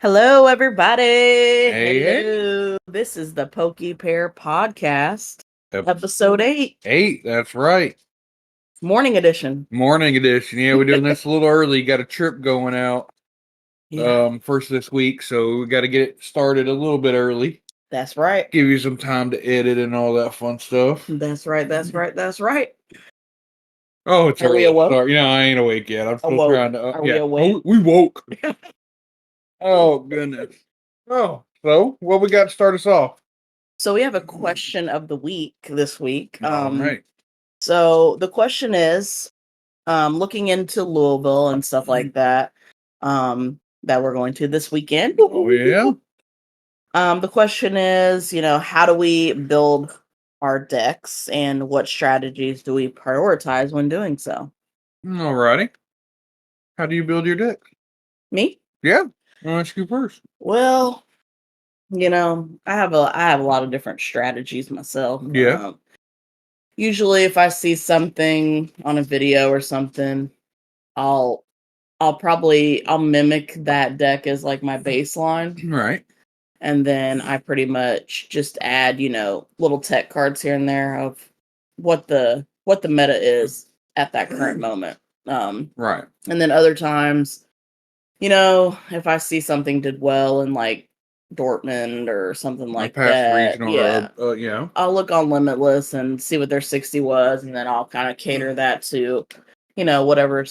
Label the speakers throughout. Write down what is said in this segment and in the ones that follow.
Speaker 1: Hello, everybody.
Speaker 2: Hey.
Speaker 1: Hello. This is the Pear podcast,
Speaker 2: Ep-
Speaker 1: episode 8,
Speaker 2: 8, that's right.
Speaker 1: morning edition.
Speaker 2: Morning edition. Yeah, we're doing this a little early. Got a trip going out first this week, so we got to get it started a little bit early.
Speaker 1: That's right.
Speaker 2: Give you some time to edit and all that fun stuff.
Speaker 1: That's right.
Speaker 2: Oh, it's
Speaker 1: Are we
Speaker 2: early.
Speaker 1: awoke?
Speaker 2: Sorry. Yeah, I ain't awake yet. I'm still
Speaker 1: Awoke.
Speaker 2: trying to.
Speaker 1: Are we awake?
Speaker 2: Oh, we woke. Oh, goodness. Oh, so what we got to start us off?
Speaker 1: So we have a question of the week this week.
Speaker 2: All right.
Speaker 1: So the question is, looking into Louisville and stuff like that, that we're going to this weekend.
Speaker 2: Oh, yeah.
Speaker 1: The question is, how do we build our decks and what strategies do we prioritize when doing so?
Speaker 2: All righty. How do you build your deck?
Speaker 1: Me?
Speaker 2: Yeah. I'll ask you first.
Speaker 1: Well, I have a lot of different strategies myself.
Speaker 2: Yeah.
Speaker 1: Usually if I see something on a video or something, I'll mimic that deck as like my baseline.
Speaker 2: Right.
Speaker 1: And then I pretty much just add, little tech cards here and there of what the meta is at that current moment.
Speaker 2: Right.
Speaker 1: And then other times, if I see something did well in like Dortmund or something like that,
Speaker 2: regional, yeah,
Speaker 1: I'll look on Limitless and see what their 60 was, and then I'll kind of cater that to, whatever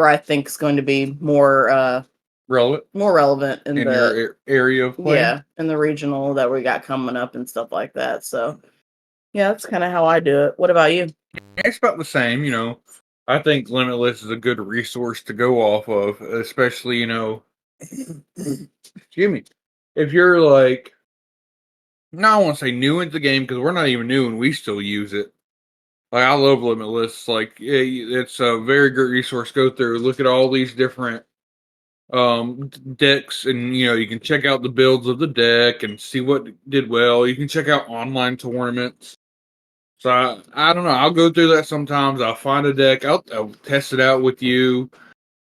Speaker 1: I think is going to be more relevant in the
Speaker 2: your area of play.
Speaker 1: Yeah, in the regional that we got coming up and stuff like that. So, yeah, that's kind of how I do it. What about you?
Speaker 2: It's about the same, I think Limitless is a good resource to go off of, especially, excuse me, if you're like, no, I want to say new into the game because we're not even new and we still use it. Like, I love Limitless. Like, it's a very good resource. Go through, look at all these different decks, and you can check out the builds of the deck and see what did well. You can check out online tournaments. So I don't know. I'll go through that sometimes. I'll find a deck. I'll test it out with you,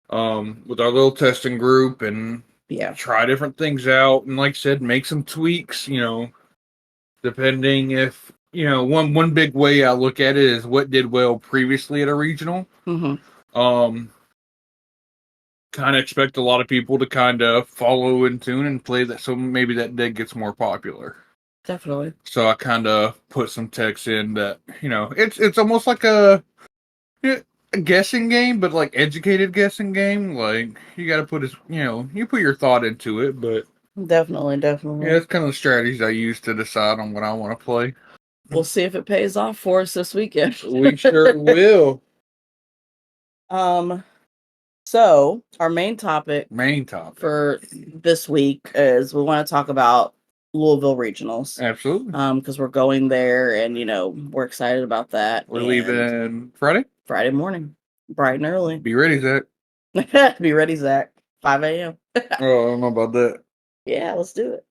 Speaker 2: with our little testing group, and try different things out. And like I said, make some tweaks. Depending if one big way I look at it is what did well previously at a regional.
Speaker 1: Mm-hmm.
Speaker 2: Kind of expect a lot of people to kind of follow in tune and play that, so maybe that deck gets more popular.
Speaker 1: Definitely.
Speaker 2: So I kind of put some text in that it's almost like a guessing game, but like educated guessing game. Like you got to put you put your thought into it, but
Speaker 1: definitely.
Speaker 2: Yeah, it's kind of the strategies I use to decide on what I want to play.
Speaker 1: We'll see if it pays off for us this weekend.
Speaker 2: We sure will.
Speaker 1: So our main topic for this week is we want to talk about Louisville regionals.
Speaker 2: Absolutely.
Speaker 1: Because we're going there and we're excited about that.
Speaker 2: We're leaving Friday
Speaker 1: morning, bright and early.
Speaker 2: Be ready, Zach.
Speaker 1: Be ready, Zach. 5 a.m.
Speaker 2: Oh, I don't know about that.
Speaker 1: Yeah, let's do it.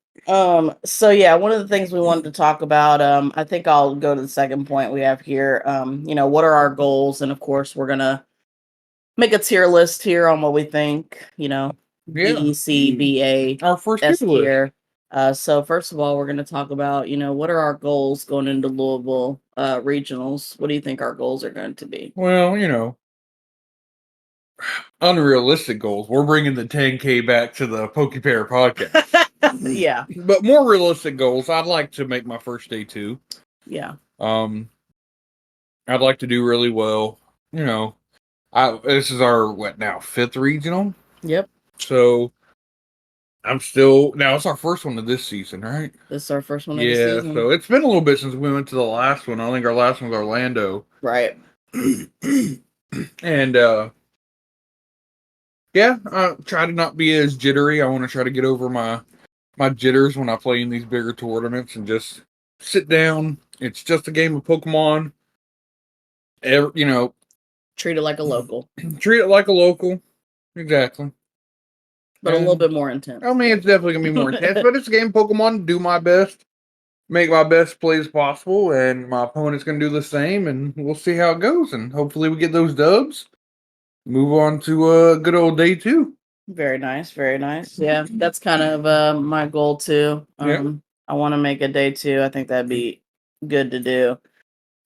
Speaker 1: So yeah, one of the things we wanted to talk about, I think I'll go to the second point we have here. What are our goals? And of course we're gonna make a tier list here on what we think, B, C, B, A,
Speaker 2: our first
Speaker 1: S tier. So first of all, we're going to talk about, what are our goals going into Louisville regionals? What do you think our goals are going to be?
Speaker 2: Well, unrealistic goals. We're bringing the 10K back to the Pear podcast.
Speaker 1: Yeah.
Speaker 2: But more realistic goals, I'd like to make my first day 2.
Speaker 1: Yeah.
Speaker 2: I'd like to do really well. This is our, 5th regional?
Speaker 1: Yep.
Speaker 2: So, I'm still... Now, it's our first one of this season, right?
Speaker 1: This is our first one of the season.
Speaker 2: Yeah, so it's been a little bit since we went to the last one. I think our last one was Orlando.
Speaker 1: Right.
Speaker 2: And, yeah, I try to not be as jittery. I want to try to get over my jitters when I play in these bigger tournaments and just sit down. It's just a game of Pokemon.
Speaker 1: Treat it like a local.
Speaker 2: Treat it like a local. Exactly.
Speaker 1: But a little bit more intense.
Speaker 2: I mean, it's definitely going to be more intense, but it's a game of Pokemon. Do my best. Make my best plays possible, and my opponent's going to do the same, and we'll see how it goes. And hopefully we get those dubs. Move on to a good old day 2.
Speaker 1: Very nice, very nice. Yeah, that's kind of my goal too.
Speaker 2: Yeah.
Speaker 1: I want to make a day 2. I think that'd be good to do.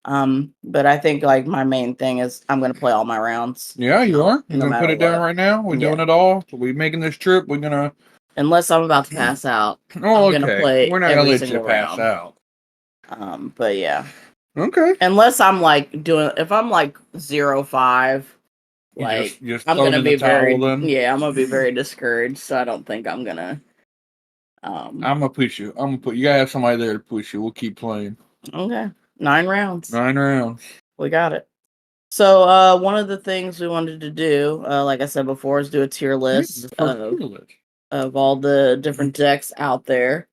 Speaker 1: But I think like my main thing is I'm gonna play all my rounds.
Speaker 2: Yeah, you are. You're
Speaker 1: No
Speaker 2: gonna put
Speaker 1: matter
Speaker 2: it down
Speaker 1: what.
Speaker 2: right now. We're doing
Speaker 1: Yeah.
Speaker 2: it all. We making this trip. We're gonna.
Speaker 1: Unless I'm about to pass out,
Speaker 2: Oh,
Speaker 1: I'm gonna
Speaker 2: okay.
Speaker 1: play
Speaker 2: We're not gonna
Speaker 1: every
Speaker 2: let you
Speaker 1: single
Speaker 2: pass
Speaker 1: round.
Speaker 2: out.
Speaker 1: But yeah.
Speaker 2: Okay.
Speaker 1: Unless I'm like doing, if I'm like 0-5,
Speaker 2: You
Speaker 1: like
Speaker 2: just
Speaker 1: I'm
Speaker 2: throwing
Speaker 1: gonna
Speaker 2: in the
Speaker 1: be very,
Speaker 2: towel then.
Speaker 1: yeah, I'm gonna be very discouraged. So I don't think I'm gonna.
Speaker 2: I'm gonna push you. I'm gonna put. You gotta have somebody there to push you. We'll keep playing.
Speaker 1: Okay, 9 rounds.
Speaker 2: 9 rounds.
Speaker 1: We got it. So one of the things we wanted to do, like I said before, is do a tier list of all the different decks out there.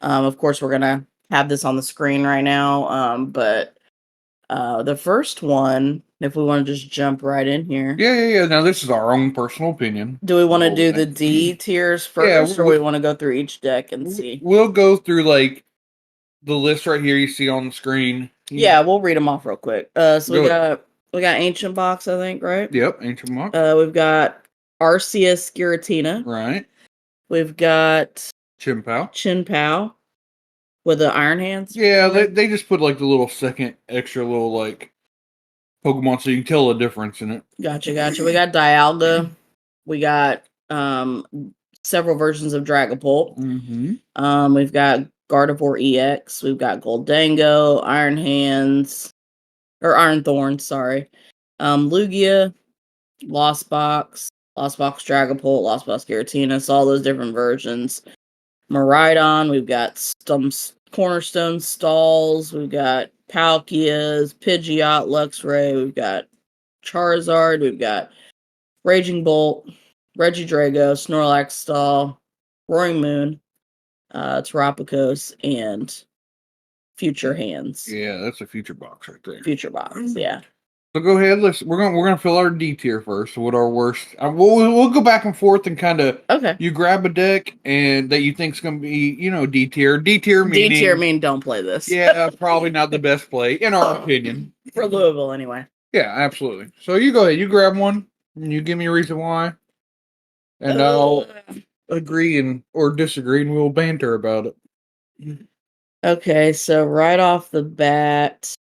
Speaker 1: Of course, we're gonna have this on the screen right now. But the first one, if we want to just jump right in here.
Speaker 2: Yeah. Now this is our own personal opinion.
Speaker 1: Do we want to do the D tiers first, or we want to go through each deck and see?
Speaker 2: We'll go through like the list right here you see on the screen.
Speaker 1: Yeah, we'll read them off real quick. So we got Ancient Box, I think, right?
Speaker 2: Yep, Ancient Box.
Speaker 1: We've got Arceus Giratina.
Speaker 2: Right.
Speaker 1: We've got
Speaker 2: Chin-Pao
Speaker 1: with the Iron Hands.
Speaker 2: Yeah, they just put like the little second extra little like Pokemon so you can tell the difference in it.
Speaker 1: Gotcha. We got Dialga. We got several versions of Dragapult.
Speaker 2: Mm-hmm.
Speaker 1: We've got Gardevoir EX. We've got Goldango, Iron Hands, or Iron Thorns, sorry. Lugia, Lost Box Dragapult, Lost Box Giratina, so all those different versions. Miraidon, we've got some Cornerstone Stalls, we've got Palkias, Pidgeot, Luxray, we've got Charizard, we've got Raging Bolt, Regidrago, Snorlax Stall, Roaring Moon, Terapagos, and Future Hands.
Speaker 2: Yeah, that's a future box right there.
Speaker 1: Future Box, yeah.
Speaker 2: So go ahead. We're gonna fill our D tier first. So what our worst? We'll go back and forth and kind of.
Speaker 1: Okay.
Speaker 2: You grab a deck and that you think's gonna be D tier. D tier meaning
Speaker 1: don't play this.
Speaker 2: Yeah, probably not the best play in our opinion
Speaker 1: for Louisville anyway.
Speaker 2: Yeah, absolutely. So you go ahead. You grab one and you give me a reason why, and I'll agree or disagree, and we'll banter about it.
Speaker 1: Okay, so right off the bat,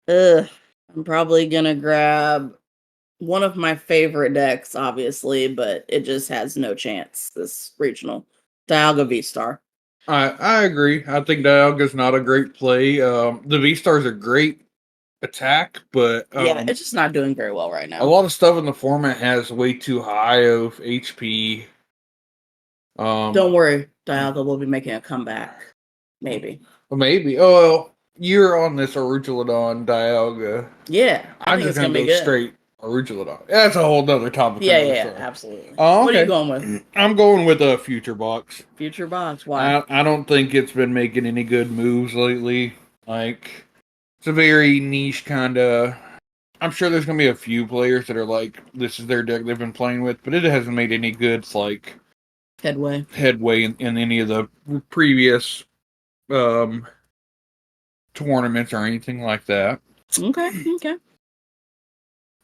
Speaker 1: I'm probably gonna grab one of my favorite decks, obviously, but it just has no chance this regional. Dialga V-Star.
Speaker 2: I agree. I think Dialga's not a great play. The V-Star's a great attack, but
Speaker 1: yeah, it's just not doing very well right now.
Speaker 2: A lot of stuff in the format has way too high of HP.
Speaker 1: Don't worry, Dialga will be making a comeback. Maybe.
Speaker 2: Maybe. Oh, well, you're on this Arugulodon Dialga.
Speaker 1: Yeah, I think it's gonna be good.
Speaker 2: Straight Arugulodon. That's a whole other topic.
Speaker 1: Yeah, absolutely.
Speaker 2: Oh, okay.
Speaker 1: What are you going with?
Speaker 2: I'm going with a Future Box.
Speaker 1: Future Box. Why?
Speaker 2: I don't think it's been making any good moves lately. Like, it's a very niche kind of. I'm sure there's gonna be a few players that are like, this is their deck they've been playing with, but it hasn't made any good like
Speaker 1: headway
Speaker 2: in any of the previous tournaments or anything like that.
Speaker 1: Okay.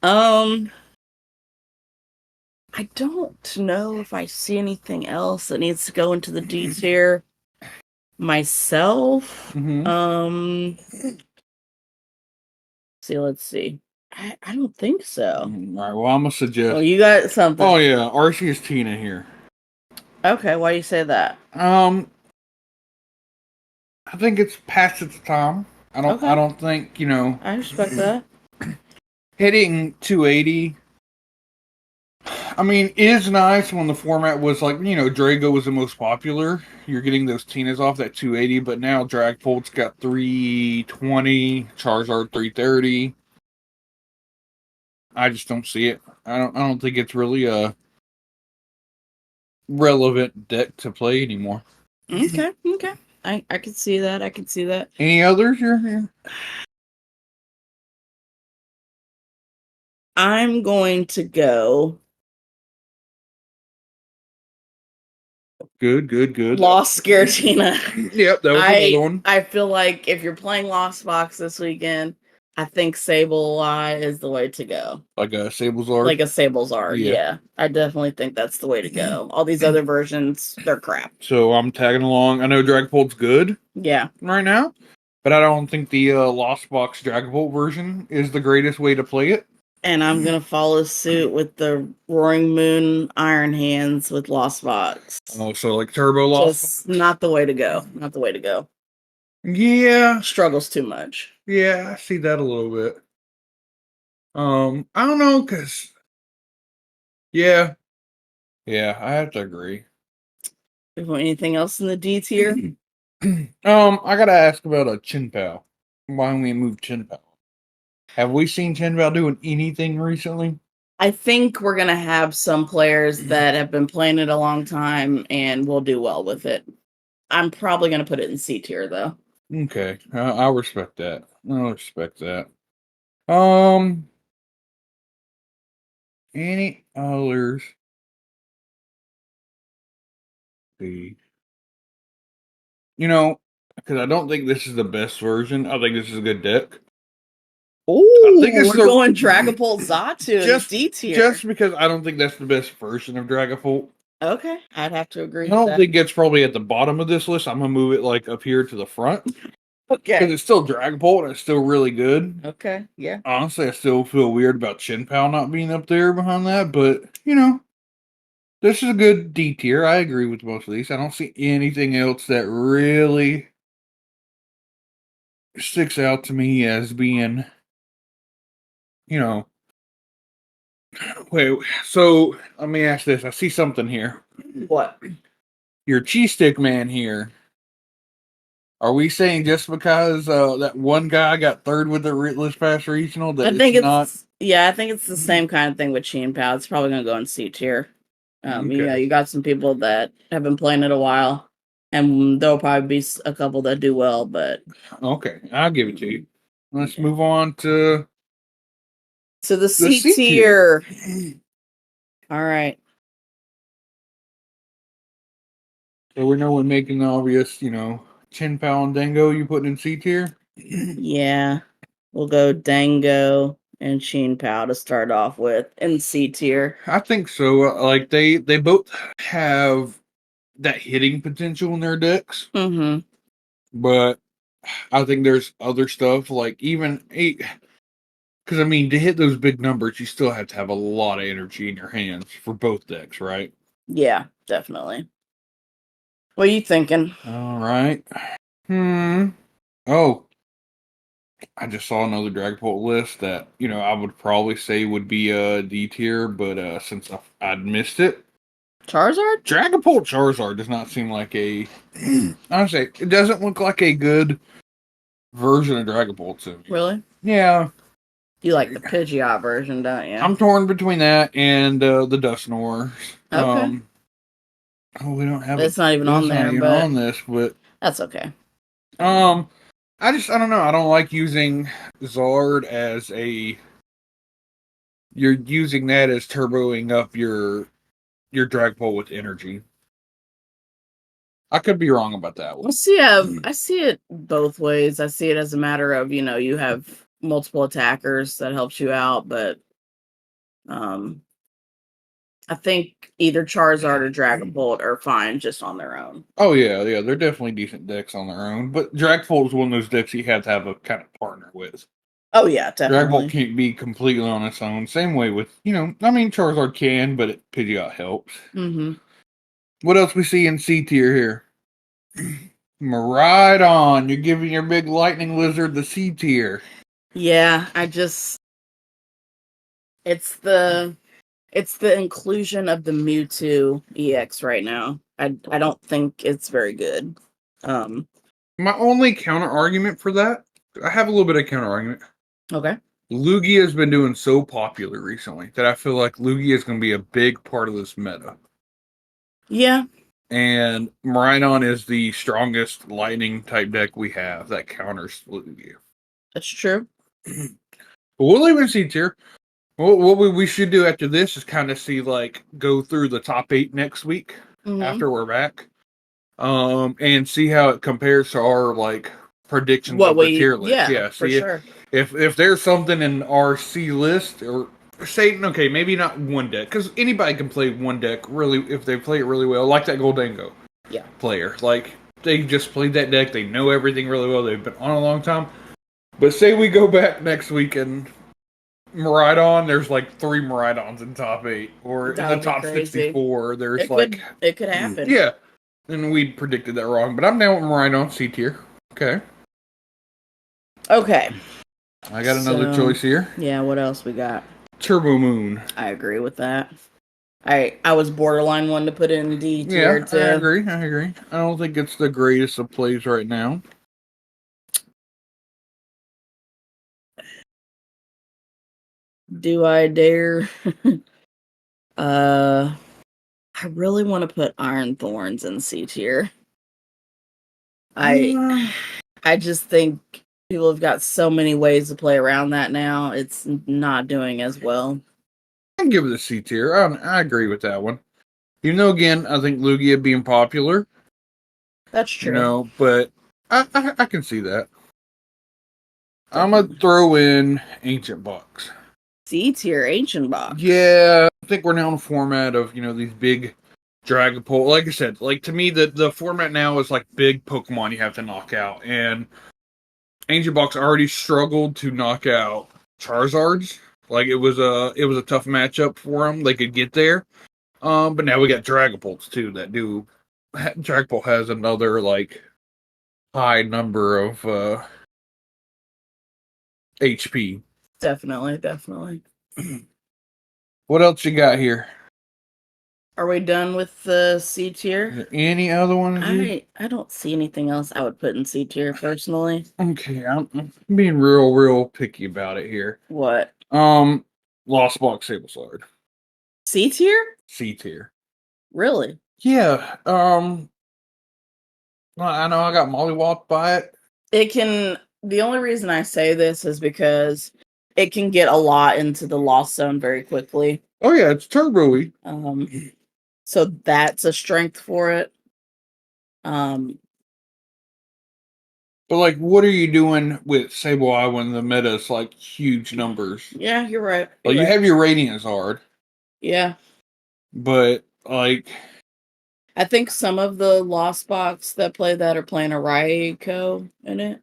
Speaker 1: I don't know if I see anything else that needs to go into the D tier myself.
Speaker 2: Mm-hmm.
Speaker 1: Let's see. I don't think so.
Speaker 2: All right, well, I'm gonna suggest.
Speaker 1: Oh, you got something.
Speaker 2: Oh yeah, Arceus Tina here.
Speaker 1: Okay, why do you say that?
Speaker 2: I think it's past its time. I don't think,
Speaker 1: I respect that.
Speaker 2: Hitting 280. I mean, is nice when the format was like, Drago was the most popular. You're getting those Tinas off that 280, but now Dragapult's got 320, Charizard 330. I just don't see it. I don't think it's really a relevant deck to play anymore.
Speaker 1: Okay. I can see that.
Speaker 2: Any others you're here?
Speaker 1: I'm going to go.
Speaker 2: Good.
Speaker 1: Lost Giratina.
Speaker 2: Yep, that was another one.
Speaker 1: I feel like if you're playing Lost Box this weekend, I think Sableye is the way to go.
Speaker 2: Like a Sablezard?
Speaker 1: Like a Sablezard,
Speaker 2: Yeah.
Speaker 1: yeah. I definitely think that's the way to go. All these other versions, they're crap.
Speaker 2: So I'm tagging along. I know Dragapult's good
Speaker 1: Yeah.
Speaker 2: right now, but I don't think the Lost Box Dragapult version is the greatest way to play it.
Speaker 1: And I'm going to follow suit with the Roaring Moon Iron Hands with Lost Box.
Speaker 2: Oh, so like Turbo Lost Box?
Speaker 1: Not the way to go. Not the way to go.
Speaker 2: Yeah.
Speaker 1: Struggles too much.
Speaker 2: Yeah, I see that a little bit. I don't know, because... Yeah. Yeah, I have to agree.
Speaker 1: Anything else in the D tier?
Speaker 2: I gotta ask about a Chinpao. Why don't we move Chinpao? Have we seen Chinpao doing anything recently?
Speaker 1: I think we're going to have some players that have been playing it a long time and will do well with it. I'm probably going to put it in C tier, though.
Speaker 2: Okay, I respect that. I respect that. Any others? See. You know, because I don't think this is the best version. I think this is a good deck.
Speaker 1: Oh, we're going Dragapult Xatu in D tier.
Speaker 2: Just because I don't think that's the best version of Dragapult.
Speaker 1: Okay, I'd have to agree.
Speaker 2: I don't think it's probably at the bottom of this list. I'm gonna move it like up here to the front.
Speaker 1: Okay.
Speaker 2: Because it's still Dragapult and it's still really good.
Speaker 1: Okay, yeah.
Speaker 2: Honestly, I still feel weird about Chinpao not being up there behind that, but you know, this is a good D tier. I agree with most of these. I don't see anything else that really sticks out to me as being, you know. Wait, so let me ask this. I see something here.
Speaker 1: What?
Speaker 2: Your cheese stick man here. Are we saying just because that one guy got third with the list pass regional that
Speaker 1: I think it's
Speaker 2: not?
Speaker 1: Yeah, I think it's the same kind of thing with Chinpao. It's probably gonna go in C tier.
Speaker 2: Okay.
Speaker 1: You know, you got some people that have been playing it a while, and there'll probably be a couple that do well. But
Speaker 2: okay, I'll give it to you. Let's move on to
Speaker 1: the C tier. All right.
Speaker 2: So we know when making the obvious, you know, Chinpao and Dengo you put in C tier?
Speaker 1: Yeah. We'll go Dengo and Chinpao to start off with in C tier.
Speaker 2: I think so. Like they both have that hitting potential in their decks.
Speaker 1: Mm-hmm.
Speaker 2: But I think there's other stuff like even because I mean to hit those big numbers you still have to have a lot of energy in your hands for both decks, right?
Speaker 1: Yeah, definitely. What are you thinking?
Speaker 2: All right. Oh, I just saw another Dragapult list that, you know, I would probably say would be a D tier, but since I'd missed it.
Speaker 1: Charizard?
Speaker 2: Dragapult Charizard does not seem like a... Honestly, it doesn't look like a good version of Dragapult to me.
Speaker 1: Really?
Speaker 2: Yeah.
Speaker 1: You like the Pidgeot version, don't you?
Speaker 2: I'm torn between that and the Dusknoir.
Speaker 1: Okay.
Speaker 2: Oh, we don't have
Speaker 1: It's not even on there, but
Speaker 2: on this, but
Speaker 1: that's okay.
Speaker 2: I don't know. I don't like using Zard as a. You're using that as turboing up your Dragapult with energy. I could be wrong about that one.
Speaker 1: I see it both ways. I see it as a matter of, you know, you have multiple attackers that helps you out, but I think either Charizard or Dragapult are fine just on their own.
Speaker 2: Oh yeah, they're definitely decent decks on their own. But Dragapult is one of those decks you have to have a kind of partner with.
Speaker 1: Oh yeah, definitely.
Speaker 2: Dragapult can't be completely on its own. Same way with, you know, I mean Charizard can, but Pidgeot helps.
Speaker 1: Mm-hmm.
Speaker 2: What else we see in C tier here? Right on. You're giving your big lightning lizard the C tier.
Speaker 1: Yeah, it's the inclusion of the Mewtwo EX right now. I don't think it's very good.
Speaker 2: My only counter argument for that, I have a little bit of counter argument.
Speaker 1: Okay.
Speaker 2: Lugia has been doing so popular recently that I feel like Lugia is going to be a big part of this meta.
Speaker 1: Yeah.
Speaker 2: And Miraidon is the strongest lightning type deck we have that counters Lugia.
Speaker 1: That's true.
Speaker 2: But we'll leave it in C tier. What we should do after this is kind of see, like, go through the top 8 next week after we're back. And see how it compares to our, like, predictions of the tier list.
Speaker 1: Yeah, for sure.
Speaker 2: if there's something in our C list, or say, okay, maybe not one deck, because anybody can play one deck really if they play it really well, like that Dengo player. Like, they just played that deck, they know everything really well, they've been on a long time. But say we go back next week and Miraidon, there's like 3 Miraidons in top 8, or in the top 64, there's
Speaker 1: it could happen.
Speaker 2: Yeah, and we predicted that wrong, but I'm down with Miraidon C tier. Okay. I got another choice here.
Speaker 1: Yeah, what else we got?
Speaker 2: Turbo Moon.
Speaker 1: I agree with that. I was borderline one to put in D tier too.
Speaker 2: I agree. I don't think it's the greatest of plays right now.
Speaker 1: Do I dare? I really want to put Iron Thorns in C tier. I just think people have got so many ways to play around that now. It's not doing as well.
Speaker 2: I can give it a C tier. I agree with that one. Even though, again, I think Lugia being popular.
Speaker 1: That's true.
Speaker 2: No, but I can see that. I'm going to throw in Ancient Box.
Speaker 1: C tier Ancient Box.
Speaker 2: Yeah, I think we're now in a format of, these big Dragapult. Like I said, like to me, the format now is like big Pokemon you have to knock out. And Ancient Box already struggled to knock out Charizards. Like it was a tough matchup for them. They could get there. But now we got Dragapults too that do. Dragapult has another like high number of HP.
Speaker 1: Definitely.
Speaker 2: What else you got here?
Speaker 1: Are we done with the C tier?
Speaker 2: Any other ones?
Speaker 1: I don't see anything else I would put in C tier personally.
Speaker 2: Okay, I'm being real picky about it here.
Speaker 1: What?
Speaker 2: Lost Box Sable Sword.
Speaker 1: C tier?
Speaker 2: C tier.
Speaker 1: Really?
Speaker 2: Yeah. I know I got mollywopped by it.
Speaker 1: It can. The only reason I say this is because it can get a lot into the Lost Zone very quickly.
Speaker 2: Oh yeah, it's turbo-y.
Speaker 1: So that's a strength for it.
Speaker 2: But like, what are you doing with Sableye when the meta's like huge numbers?
Speaker 1: Yeah, you're right.
Speaker 2: You have your Radiant Zard.
Speaker 1: Yeah.
Speaker 2: But like,
Speaker 1: I think some of the Lost Box that play that are playing a Raikou in it.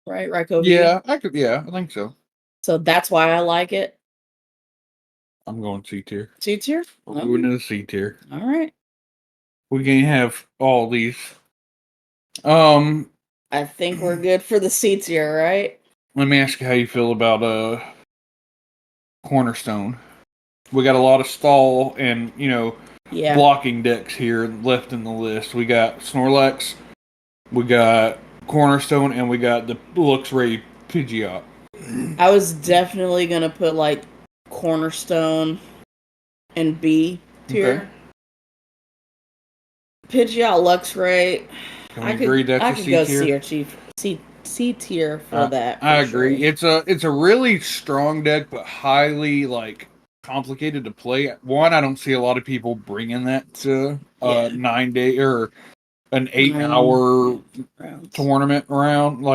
Speaker 1: Right, Raikou.
Speaker 2: Yeah, I think so.
Speaker 1: So that's why I like it.
Speaker 2: I'm going C tier.
Speaker 1: C tier?
Speaker 2: We're going to the C tier.
Speaker 1: All right.
Speaker 2: We can have all these.
Speaker 1: I think we're good for the C tier, right?
Speaker 2: Let me ask you how you feel about Cornerstone. We got a lot of stall and blocking decks here left in the list. We got Snorlax, we got Cornerstone, and we got the Luxray Pidgeot.
Speaker 1: I was definitely gonna put like Cornerstone and B tier. Okay. Pidgeot, Luxray.
Speaker 2: Can we agree that's a C tier?
Speaker 1: C tier for that.
Speaker 2: I agree. Sure. It's a really strong deck, but highly complicated to play. One, I don't see a lot of people bringing that to 9 day or an 8-hour tournament round.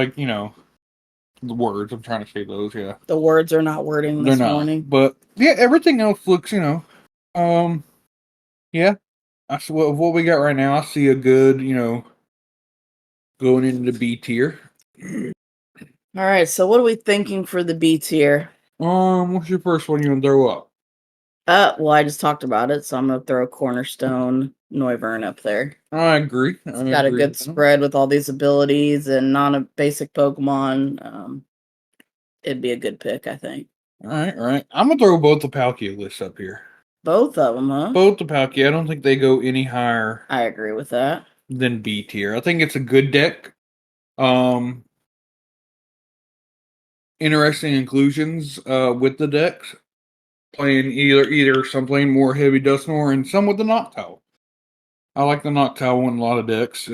Speaker 2: The words. I'm trying to say those. Yeah,
Speaker 1: the words are not wording this morning.
Speaker 2: But yeah, everything else looks. Yeah. I see what we got right now. I see a good. Going into the B tier.
Speaker 1: All right, so what are we thinking for the B tier?
Speaker 2: What's your first one you gonna throw up?
Speaker 1: Well, I just talked about it, so I'm gonna throw Cornerstone Noivern up there.
Speaker 2: I agree.
Speaker 1: It's got a good spread with all these abilities and non-basic Pokemon. It'd be a good pick, I think.
Speaker 2: All right. I'm gonna throw both the Palkia lists up here.
Speaker 1: Both of them, huh?
Speaker 2: Both the Palkia. I don't think they go any higher.
Speaker 1: I agree with that.
Speaker 2: Than B tier. I think it's a good deck. Interesting inclusions with the decks. Playing either some playing more heavy Dusknoir and some with the Noctowl. I like the Noctowl in a lot of decks.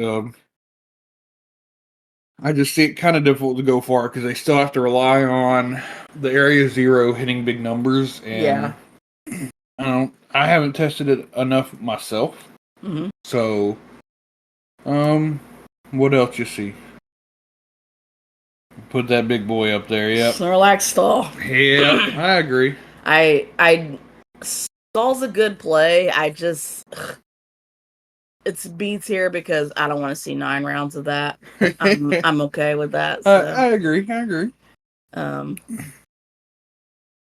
Speaker 2: I just see it kind of difficult to go far because they still have to rely on the Area Zero hitting big numbers. And I haven't tested it enough myself.
Speaker 1: Mm-hmm.
Speaker 2: So, what else you see? Put that big boy up there. Yep.
Speaker 1: Snorlax Stall.
Speaker 2: Yeah, I agree.
Speaker 1: Stall's a good play. It's B tier because I don't want to see 9 rounds of that. I'm okay with that. So.
Speaker 2: I agree. I agree.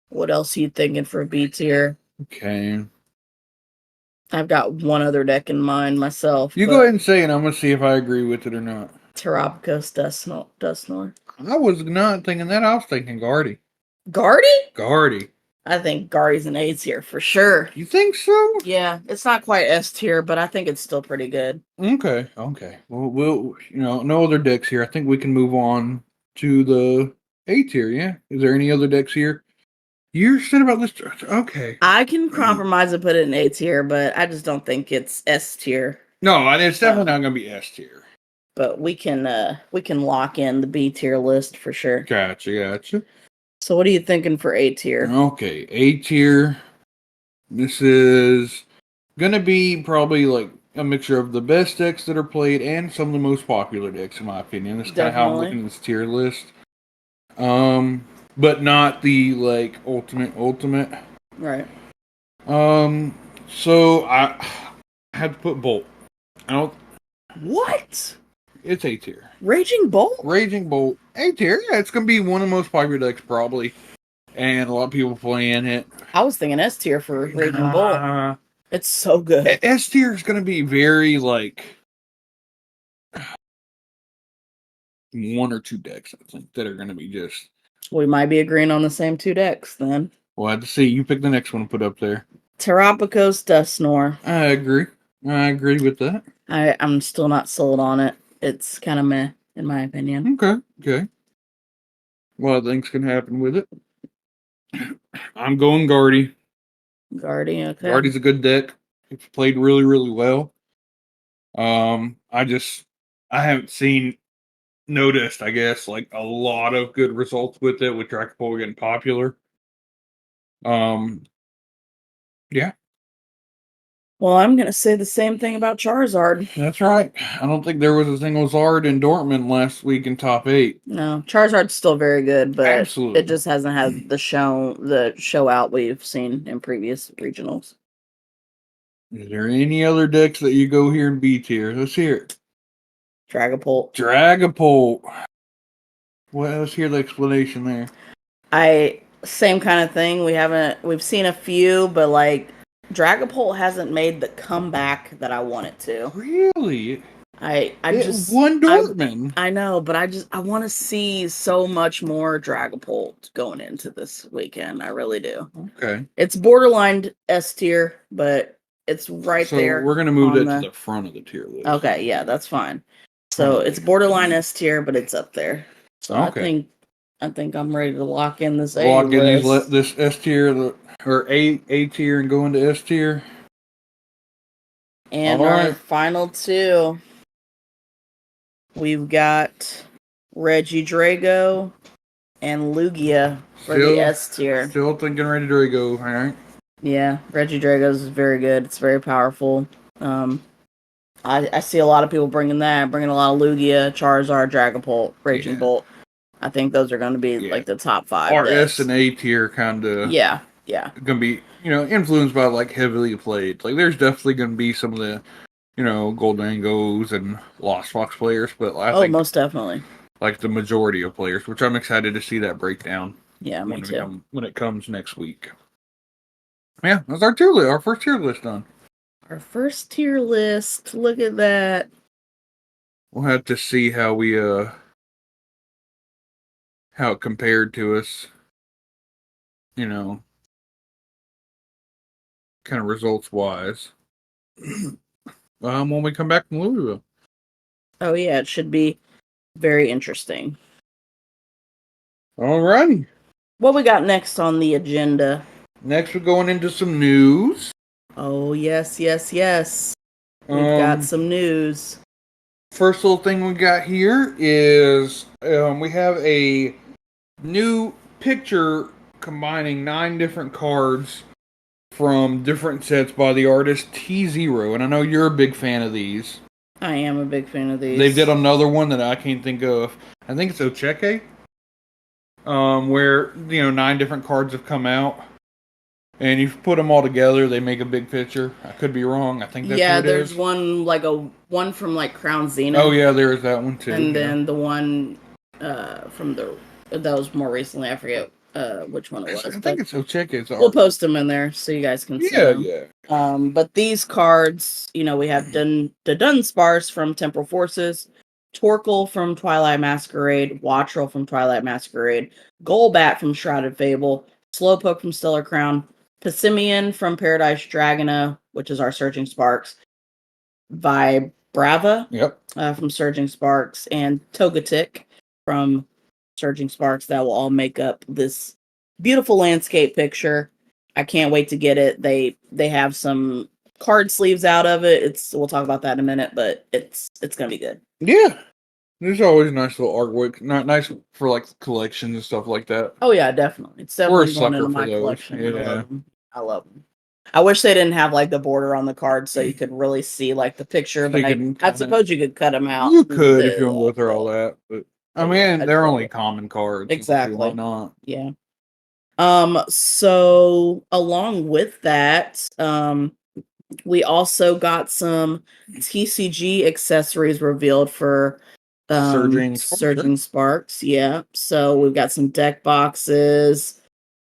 Speaker 1: What else are you thinking for B tier?
Speaker 2: Okay.
Speaker 1: I've got one other deck in mind myself.
Speaker 2: You go ahead and say it. I'm gonna see if I agree with it or not.
Speaker 1: Terrapagos Dusknoir.
Speaker 2: I was not thinking that. I was thinking Guardy.
Speaker 1: Guardy? I think Guardy's an A tier for sure.
Speaker 2: You think so?
Speaker 1: Yeah, it's not quite S tier, but I think it's still pretty good.
Speaker 2: Okay. Well, we'll no other decks here. I think we can move on to the A tier. Yeah. Is there any other decks here? You said about this. Okay.
Speaker 1: I can compromise and put it in A tier, but I just don't think it's S tier.
Speaker 2: No, it's definitely not going to be S tier.
Speaker 1: But we can lock in the B tier list for sure.
Speaker 2: Gotcha.
Speaker 1: So what are you thinking for A tier?
Speaker 2: Okay, A tier. This is going to be probably like a mixture of the best decks that are played and some of the most popular decks, in my opinion. That's kind of how I'm looking at this tier list. But not the like ultimate.
Speaker 1: Right.
Speaker 2: So I had to put Bolt. I don't.
Speaker 1: What?
Speaker 2: It's A tier.
Speaker 1: Raging Bolt,
Speaker 2: A tier. Yeah, it's gonna be one of the most popular decks probably, and a lot of people playing it.
Speaker 1: I was thinking S tier for Raging Bolt. It's so good.
Speaker 2: S tier is gonna be very like one or two decks, I think, that are gonna be just.
Speaker 1: We might be agreeing on the same 2 decks then.
Speaker 2: We'll have to see. You pick the next one to put up there.
Speaker 1: Terrapagos Dusknoir.
Speaker 2: I agree with that.
Speaker 1: I'm still not sold on it. It's kind of meh, in my opinion.
Speaker 2: Okay. A lot of things can happen with it. I'm going Guardy.
Speaker 1: Okay.
Speaker 2: Guardy's a good deck. It's played really, really well. I haven't noticed, I guess, like a lot of good results with it, with Dragapult getting popular. Yeah.
Speaker 1: Well, I'm going to say the same thing about Charizard.
Speaker 2: That's right. I don't think there was a single Zard in Dortmund last week in top 8.
Speaker 1: No, Charizard's still very good, but
Speaker 2: Absolutely.
Speaker 1: It just hasn't had the show out we've seen in previous regionals.
Speaker 2: Is there any other decks that you go here in B tier? Let's hear it.
Speaker 1: Dragapult.
Speaker 2: Well, let's hear the explanation there.
Speaker 1: Same kind of thing. We've seen a few, but like Dragapult hasn't made the comeback that I want it to.
Speaker 2: Really?
Speaker 1: I just
Speaker 2: won Dortmund.
Speaker 1: I know, but I want to see so much more Dragapult going into this weekend. I really do.
Speaker 2: Okay.
Speaker 1: It's borderline S tier, but it's right there.
Speaker 2: So we're gonna move that to the front of the tier list.
Speaker 1: Okay, yeah, that's fine. So it's borderline S tier, but it's up there. So okay. I think I'm ready to lock in this A list. Lock in
Speaker 2: this S tier or A tier and go into S tier.
Speaker 1: And our final 2. We've got R2-Dragapult and Lugia for the S tier.
Speaker 2: Still thinking R2-Dragapult, all right?
Speaker 1: Yeah, R2-Dragapult is very good. It's very powerful. I see a lot of people bringing a lot of Lugia, Charizard, Dragapult, Raging Bolt. I think those are going to be like the top 5.
Speaker 2: Our S and A tier kind of.
Speaker 1: Yeah.
Speaker 2: Going to be, influenced by like heavily played. Like there's definitely going to be some of the, Goldangos and Lost Fox players, but I think
Speaker 1: most definitely.
Speaker 2: Like the majority of players, which I'm excited to see that breakdown.
Speaker 1: Yeah, me too.
Speaker 2: When it comes next week. Yeah, that's our tier list. Our first tier list done.
Speaker 1: Our first tier list. Look at that.
Speaker 2: We'll have to see how we how it compared to us. Kind of results wise. When we come back from Louisville.
Speaker 1: Oh yeah, it should be very interesting.
Speaker 2: Alrighty.
Speaker 1: What we got next on the agenda?
Speaker 2: Next, we're going into some news.
Speaker 1: Oh, yes. We've got some news.
Speaker 2: First little thing we got here is we have a new picture combining 9 different cards from different sets by the artist T0. And I know you're a big fan of these.
Speaker 1: I am a big fan of these.
Speaker 2: They did another one that I can't think of. I think it's Ocheke. where 9 different cards have come out, and you put them all together, they make a big picture. I could be wrong. I think that's what it
Speaker 1: there's
Speaker 2: is.
Speaker 1: one from like Crown Zenith.
Speaker 2: Oh yeah, there is that one too.
Speaker 1: And then the one from that was more recently. I forget which one it was.
Speaker 2: I think it's it's
Speaker 1: we'll post them in there so you guys can see them.
Speaker 2: Yeah.
Speaker 1: But these cards, we have the Dunsparce from Temporal Forces, Torkoal from Twilight Masquerade, Wattrel from Twilight Masquerade, Golbat from Shrouded Fable, Slowpoke from Stellar Crown, Passimian from Paradise Dragono, which is our Surging Sparks, Vibrava from Surging Sparks, and Togetic from Surging Sparks. That will all make up this beautiful landscape picture. I can't wait to get it. They have some card sleeves out of it. We'll talk about that in a minute, but it's gonna be good.
Speaker 2: Yeah. There's always nice little artwork, not nice for like collections and stuff like that.
Speaker 1: Oh yeah, definitely. It's definitely going into my collection. Yeah. I love them. I wish they didn't have like the border on the card so you could really see like the picture. But I suppose you could cut them out.
Speaker 2: You could if you want to go through all that. But I mean, they're only common cards.
Speaker 1: Exactly.
Speaker 2: Why not?
Speaker 1: Yeah. So along with that, we also got some TCG accessories revealed for Surging Sparks. Yeah. So we've got some deck boxes,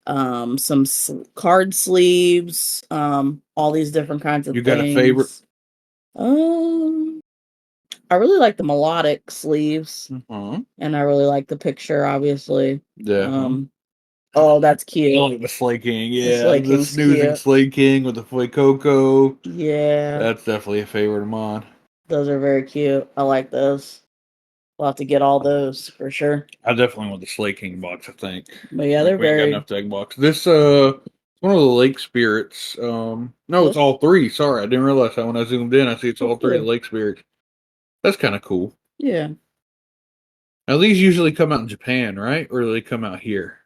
Speaker 1: some card sleeves, all these different kinds of things. You got a favorite? I really like the melodic sleeves, and I really like the picture, obviously. Yeah. Oh, that's cute.
Speaker 2: I like the Slay King, the snoozing Slay King with the Fuecoco.
Speaker 1: Yeah.
Speaker 2: That's definitely a favorite of mine.
Speaker 1: Those are very cute. I like those. We'll have to get all those for sure.
Speaker 2: I definitely want the Slay King box, I think.
Speaker 1: But yeah, they're very...
Speaker 2: got enough deck box. This, one of the Lake Spirits. No, it's all 3. Sorry, I didn't realize that when I zoomed in. I see it's all 3 of the Lake Spirits. That's kind of cool.
Speaker 1: Yeah.
Speaker 2: Now, these usually come out in Japan, right? Or do they come out here?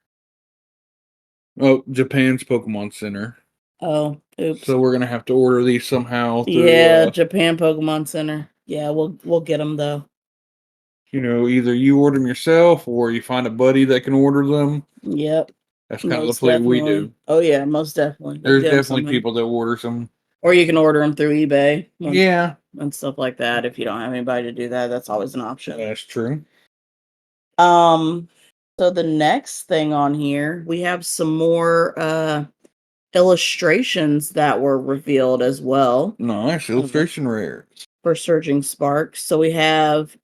Speaker 2: Oh, Japan's Pokemon Center.
Speaker 1: Oh, oops.
Speaker 2: So we're gonna have to order these somehow.
Speaker 1: Through, Japan Pokemon Center. Yeah, we'll get them though.
Speaker 2: Either you order them yourself or you find a buddy that can order them.
Speaker 1: Yep.
Speaker 2: That's kind of the play we do.
Speaker 1: Oh yeah, most definitely.
Speaker 2: There's definitely people that order some.
Speaker 1: Or you can order them through eBay.
Speaker 2: And
Speaker 1: stuff like that. If you don't have anybody to do that, that's always an option.
Speaker 2: That's true.
Speaker 1: So the next thing on here, we have some more illustrations that were revealed as well.
Speaker 2: Nice illustration rares
Speaker 1: for Surging Sparks. So we have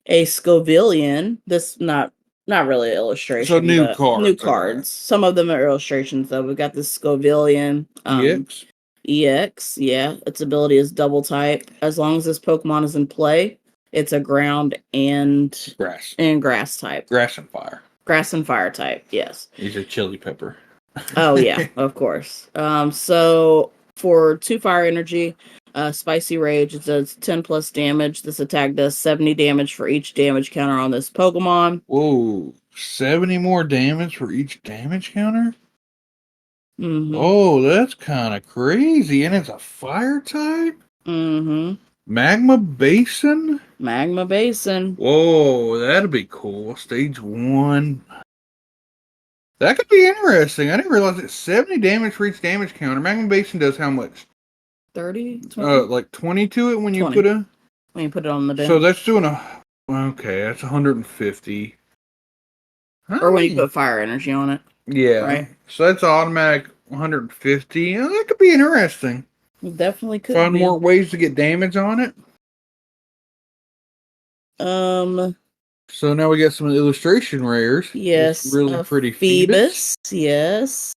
Speaker 1: a Scovillian. This not really an illustration.
Speaker 2: So new cards.
Speaker 1: Right. Some of them are illustrations though. We've got this Scovillian EX. Yeah, its ability is double type. As long as this Pokemon is in play, it's a ground and grass type.
Speaker 2: Grass and fire.
Speaker 1: Grass and fire type, yes.
Speaker 2: He's a chili pepper.
Speaker 1: Oh yeah, of course. So for 2 fire energy, Spicy Rage, it does 10 plus damage. This attack does 70 damage for each damage counter on this Pokemon.
Speaker 2: Whoa, 70 more damage for each damage counter? Oh, that's kind of crazy. And it's a fire type? Magma Basin?
Speaker 1: Magma Basin.
Speaker 2: Whoa, that'd be cool. Stage 1. That could be interesting. I didn't realize it's 70 damage for each damage counter. Magma Basin does how much?
Speaker 1: 30? 20?
Speaker 2: Like 20 to it when you
Speaker 1: 20. When you put it on the bench.
Speaker 2: So that's doing okay, that's 150.
Speaker 1: Or when you put fire energy on it.
Speaker 2: Yeah. Right. So that's automatic 150. That could be interesting.
Speaker 1: Definitely could
Speaker 2: Find more ways to get damage on it. So now we got some illustration rares.
Speaker 1: Yes.
Speaker 2: This really pretty
Speaker 1: Phoebus. Yes.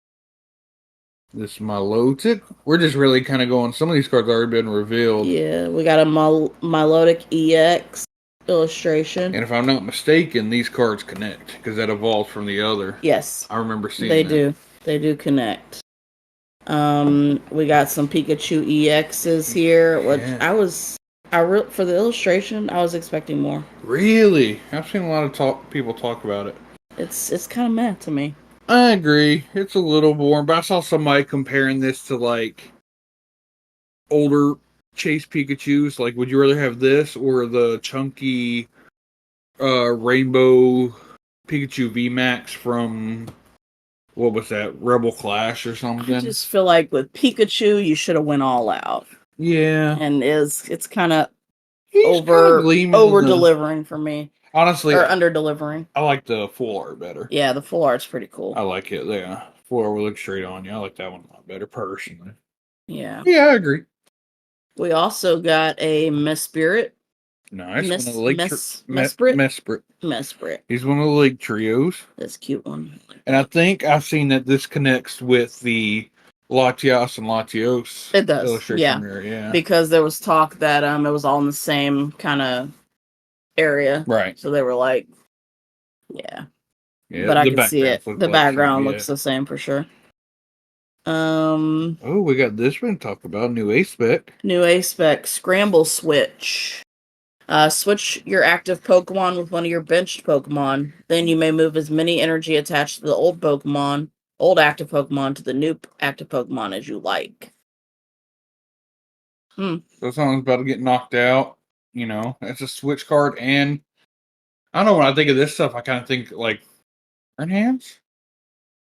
Speaker 2: This Milotic. We're just really kind of going. Some of these cards already been revealed.
Speaker 1: Yeah, we got a Milotic EX illustration.
Speaker 2: And if I'm not mistaken, these cards connect because that evolves from the other.
Speaker 1: Yes.
Speaker 2: I remember seeing
Speaker 1: that. Do. They do connect. We got some Pikachu EXs here, which for the illustration, I was expecting more.
Speaker 2: Really? I've seen a lot of people talk about it.
Speaker 1: It's kind of meh to me.
Speaker 2: I agree. It's a little boring, but I saw somebody comparing this to like older Chase Pikachus. Like, would you rather have this or the chunky rainbow Pikachu VMAX from, what was that, Rebel Clash or something?
Speaker 1: I just feel like with Pikachu, you should have went all out.
Speaker 2: Yeah.
Speaker 1: And it's kind of
Speaker 2: He's
Speaker 1: over
Speaker 2: gleaming
Speaker 1: delivering for me.
Speaker 2: Honestly,
Speaker 1: or under delivering.
Speaker 2: I like the full art better.
Speaker 1: Yeah, the full art's pretty cool.
Speaker 2: I like it. Yeah, full art will look straight on you. I like that one a lot better personally.
Speaker 1: Yeah.
Speaker 2: Yeah, I agree.
Speaker 1: We also got a Mesprit.
Speaker 2: Nice.
Speaker 1: Mesprit.
Speaker 2: He's one of the Lake Trios.
Speaker 1: That's a cute one.
Speaker 2: And I think I've seen that this connects with the Latias and Latios.
Speaker 1: It does.
Speaker 2: Illustration mirror, yeah.
Speaker 1: Because there was talk that it was all in the same kind of area.
Speaker 2: Right.
Speaker 1: So they were like, yeah.
Speaker 2: Yeah,
Speaker 1: but I can see it. The background looks the same for sure.
Speaker 2: Oh, we got this one to talk about. New A-Spec.
Speaker 1: New A-Spec. Scramble Switch. Switch your active Pokemon with one of your benched Pokemon. Then you may move as many energy attached to the old active Pokemon to the new active Pokemon as you like.
Speaker 2: So someone's about to get knocked out. You know, it's a switch card, and I don't know, when I think of this stuff, I kind of think like Iron Hands.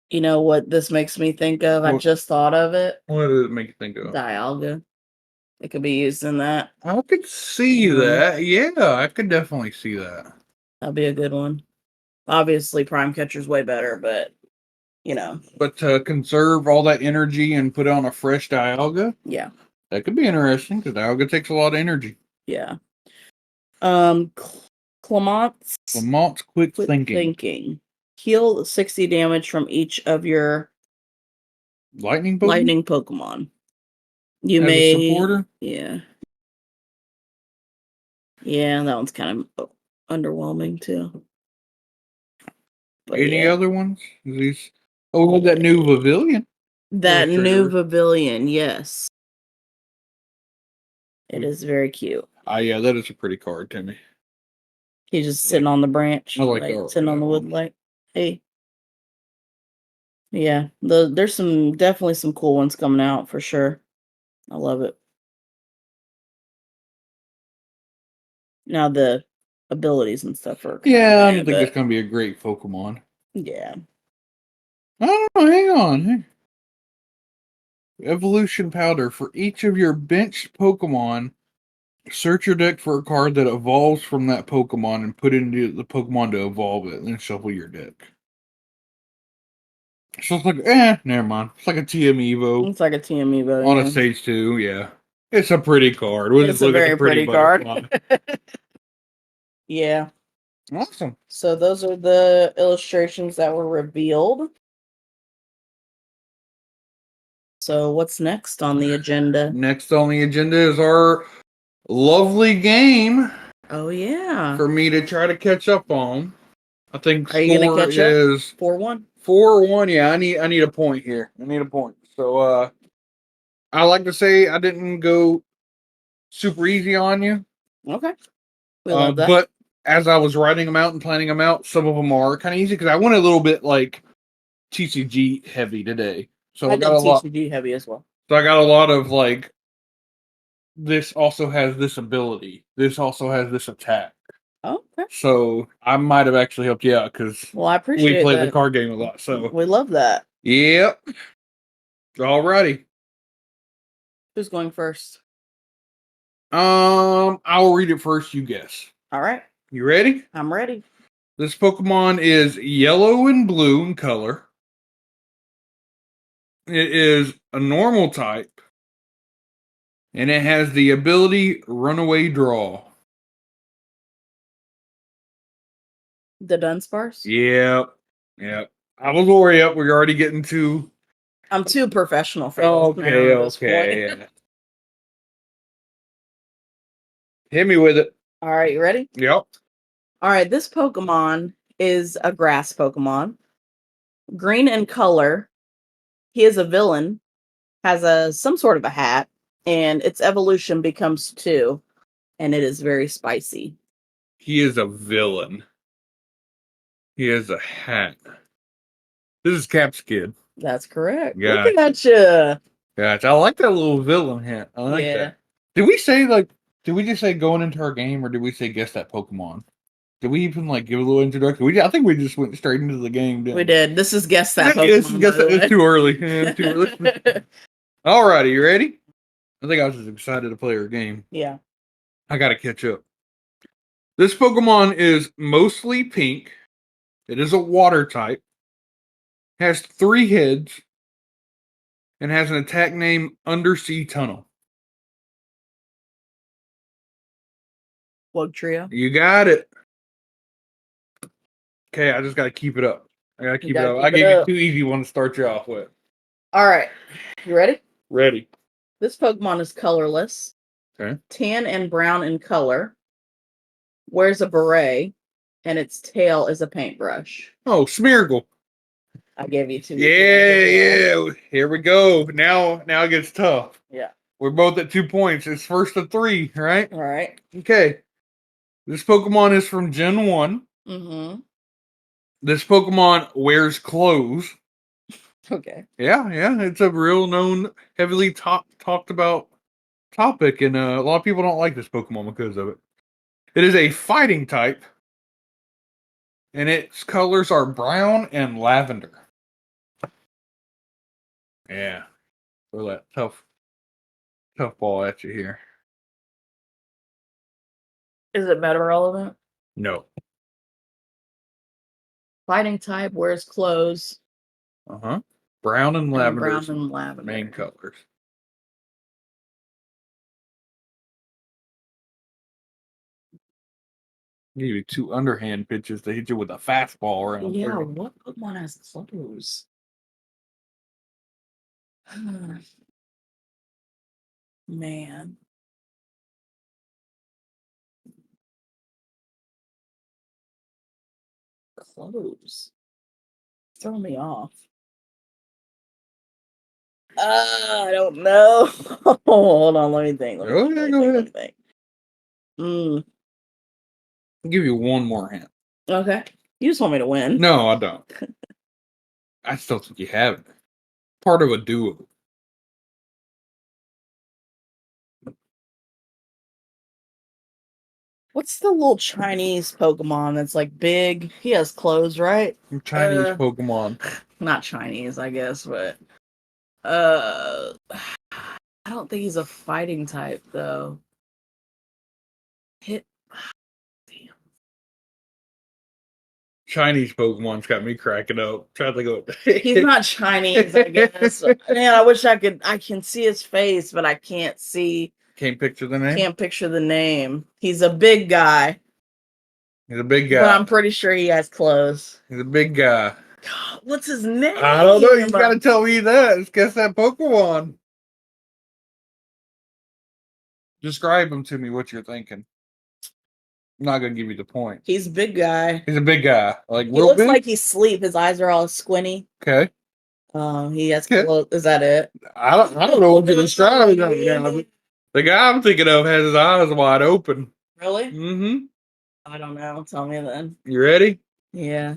Speaker 1: You know what this makes me think of? I just thought of it.
Speaker 2: What does it make you think of?
Speaker 1: Dialga. It could be used in that.
Speaker 2: I could see that. Yeah, I could definitely see that.
Speaker 1: That'd be a good one. Obviously, Prime Catcher's way better, but you know.
Speaker 2: But to conserve all that energy and put on a fresh Dialga,
Speaker 1: yeah,
Speaker 2: that could be interesting because Dialga takes a lot of energy.
Speaker 1: Yeah. Clamont's
Speaker 2: quick thinking.
Speaker 1: Heal 60 damage from each of your
Speaker 2: lightning
Speaker 1: Pokemon. You
Speaker 2: As
Speaker 1: may
Speaker 2: a supporter?
Speaker 1: Yeah. Yeah, that one's kind of underwhelming too.
Speaker 2: But any other ones? These that new Pavilion.
Speaker 1: That new Pavilion, yes. It is very cute.
Speaker 2: Yeah, that is a pretty card to me.
Speaker 1: He's just sitting on the branch.
Speaker 2: I like that.
Speaker 1: Sitting on the wood like, hey. Yeah, there's definitely some cool ones coming out for sure. I love it. Now the abilities and stuff are
Speaker 2: I don't think it's gonna be a great Pokemon.
Speaker 1: Yeah.
Speaker 2: I don't know, hang on. Evolution powder. For each of your benched Pokemon, search your deck for a card that evolves from that Pokemon and put it into the Pokemon to evolve it, and then shuffle your deck. So it's like, never mind. It's like a TM Evo.
Speaker 1: It's like a TM Evo.
Speaker 2: On a stage 2, yeah. It's a pretty card.
Speaker 1: It's a very pretty card. Yeah.
Speaker 2: Awesome.
Speaker 1: So those are the illustrations that were revealed. So what's next on the agenda?
Speaker 2: Next on the agenda is our lovely game.
Speaker 1: Oh, yeah.
Speaker 2: For me to try to catch up on. I think
Speaker 1: Are you going to catch up? 4-1?
Speaker 2: 4-1, yeah. I need a point here. I need a point. So, I like to say I didn't go super easy on you.
Speaker 1: Okay. We love that.
Speaker 2: But as I was writing them out and planning them out, some of them are kind of easy because I went a little bit like TCG heavy today. So I got a lot
Speaker 1: TCG heavy as well.
Speaker 2: So I got a lot of like, this also has this ability. This also has this attack.
Speaker 1: Okay.
Speaker 2: So I might have actually helped you out because
Speaker 1: I appreciate
Speaker 2: we played the card game a lot. So
Speaker 1: we love that.
Speaker 2: Yep. Alrighty.
Speaker 1: Who's going first?
Speaker 2: I'll read it first. You guess.
Speaker 1: All right.
Speaker 2: You ready?
Speaker 1: I'm ready.
Speaker 2: This Pokemon is yellow and blue in color. It is a normal type. And it has the ability Runaway Draw.
Speaker 1: The Dunsparce?
Speaker 2: Yep. I was worried up. We're already getting too...
Speaker 1: I'm too professional for this.
Speaker 2: Okay. Yeah. Hit me with it.
Speaker 1: All right, you ready?
Speaker 2: Yep.
Speaker 1: All right, this Pokemon is a grass Pokemon. Green in color. He is a villain. Has some sort of a hat. And its evolution becomes 2. And it is very spicy.
Speaker 2: He is a villain. He has a hat. This is Cap's kid.
Speaker 1: That's correct.
Speaker 2: Gotcha.
Speaker 1: Look at you.
Speaker 2: Gotcha. I like that little villain hat. I like that. Did we just say going into our game, or did we say guess that Pokemon? Did we even like give a little introduction? I think we just went straight into the game.
Speaker 1: We did. This is guess that
Speaker 2: Yeah,
Speaker 1: Pokemon.
Speaker 2: it's too early. Yeah, it's too early. Alrighty, you ready? I think I was just excited to play our game.
Speaker 1: Yeah.
Speaker 2: I gotta catch up. This Pokemon is mostly pink. It is a water type. Has 3 heads. And has an attack name Undersea Tunnel.
Speaker 1: Trio.
Speaker 2: You got it. Okay, I just gotta keep it up. I gotta keep it up. I gave you 2 easy ones to start you off with.
Speaker 1: Alright. You ready?
Speaker 2: Ready.
Speaker 1: This Pokemon is colorless.
Speaker 2: Okay.
Speaker 1: Tan and brown in color. Wears a beret. And its tail is a paintbrush.
Speaker 2: Oh, Smeargle.
Speaker 1: I gave you 2.
Speaker 2: Yeah. Here we go. Now it gets tough.
Speaker 1: Yeah.
Speaker 2: We're both at 2 points. It's first of 3, right?
Speaker 1: All right.
Speaker 2: Okay. This Pokemon is from Gen 1.
Speaker 1: Mm-hmm.
Speaker 2: This Pokemon wears clothes.
Speaker 1: Okay.
Speaker 2: Yeah. It's a real known, heavily talked about topic, and a lot of people don't like this Pokemon because of it. It is a fighting type, and its colors are brown and lavender. Yeah. Throw that tough ball at you here.
Speaker 1: Is it meta relevant?
Speaker 2: No.
Speaker 1: Fighting type, wears clothes.
Speaker 2: Brown and lavender.
Speaker 1: Brown and lavender.
Speaker 2: Main colors. Give you 2 underhand pitches to hit you with a fastball around.
Speaker 1: Yeah,
Speaker 2: 30.
Speaker 1: what Pokemon has clothes? Man. Clothes. Throw me off. I don't know. Hold on, let me think.
Speaker 2: Go ahead.
Speaker 1: Mm.
Speaker 2: I'll give you 1 more hint.
Speaker 1: Okay. You just want me to win.
Speaker 2: No, I don't. I still think you have it. Part of a duo.
Speaker 1: What's the little Chinese Pokemon that's like big? He has clothes, right?
Speaker 2: Chinese Pokemon.
Speaker 1: Not Chinese, I guess, but I don't think he's a fighting type though. Damn.
Speaker 2: Chinese Pokemon's got me cracking up. Trying to go.
Speaker 1: He's not Chinese, I guess. Man, I wish I can see his face, but I can't see.
Speaker 2: Can't picture the name?
Speaker 1: Can't picture the name. He's a big guy.
Speaker 2: He's a big guy.
Speaker 1: But I'm pretty sure he has clothes.
Speaker 2: He's a big guy.
Speaker 1: God, what's his name?
Speaker 2: I don't know. You gotta tell me that. Let's guess that Pokemon. Describe him to me, what you're thinking. I'm not gonna give you the point.
Speaker 1: He's a big guy.
Speaker 2: He's a big guy. Like,
Speaker 1: he looks big? Like he's asleep. His eyes are all squinty.
Speaker 2: Okay.
Speaker 1: He has clothes. Is that it?
Speaker 2: I don't know what to describe it. The guy I'm thinking of has his eyes wide open.
Speaker 1: Really?
Speaker 2: Mm-hmm.
Speaker 1: I don't know. Tell me then.
Speaker 2: You ready?
Speaker 1: Yeah.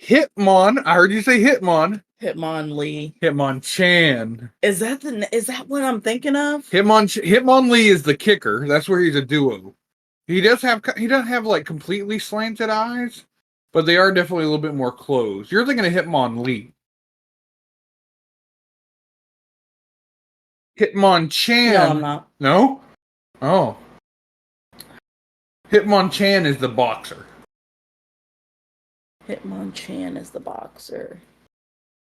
Speaker 2: Hitmon. I heard you say Hitmon.
Speaker 1: Hitmonlee.
Speaker 2: Hitmonchan.
Speaker 1: Is that what I'm thinking of?
Speaker 2: Hitmonlee is the kicker. That's where he's a duo. He doesn't have like completely slanted eyes, but they are definitely a little bit more closed. You're thinking of Hitmonlee. Hitmonchan.
Speaker 1: No, I'm not.
Speaker 2: No? Oh. Hitmonchan is the boxer.
Speaker 1: Hitmonchan is the boxer.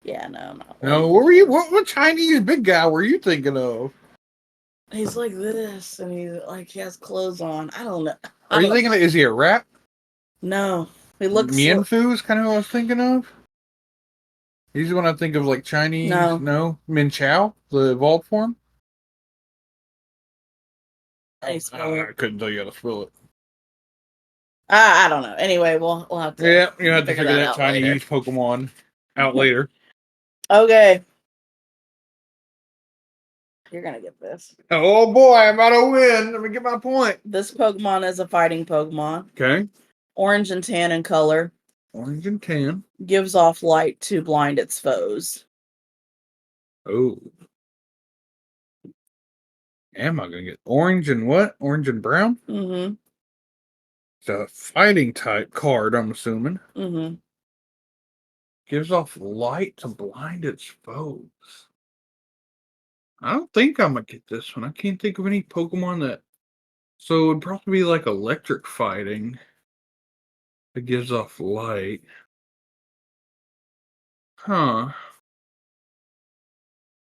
Speaker 1: Yeah, no, I'm not.
Speaker 2: No, what were you? What Chinese big guy were you thinking of?
Speaker 1: He's like this, and he has clothes on. I don't know.
Speaker 2: Are you thinking of, is he a rat?
Speaker 1: No, he looks.
Speaker 2: Mienfoo is kind of what I was thinking of. He's the one I think of, like Chinese. No, Min Chao, the evolved form. I couldn't tell you how to spell it.
Speaker 1: I don't know. Anyway, we'll have to.
Speaker 2: Yeah, you have to figure that Chinese later. Pokemon out later.
Speaker 1: Okay. You're gonna get this.
Speaker 2: Oh boy, I'm about to win. Let me get my point.
Speaker 1: This Pokemon is a fighting Pokemon.
Speaker 2: Okay.
Speaker 1: Orange and tan in color.
Speaker 2: Orange and tan.
Speaker 1: Gives off light to blind its foes.
Speaker 2: Oh. Am I gonna get orange and what? Orange and brown?
Speaker 1: Mm-hmm.
Speaker 2: It's a fighting type card, I'm assuming.
Speaker 1: Mm-hmm.
Speaker 2: Gives off light to blind its foes. I don't think I'm gonna get this one. I can't think of any Pokemon that. So it would probably be like electric fighting. That gives off light. Huh.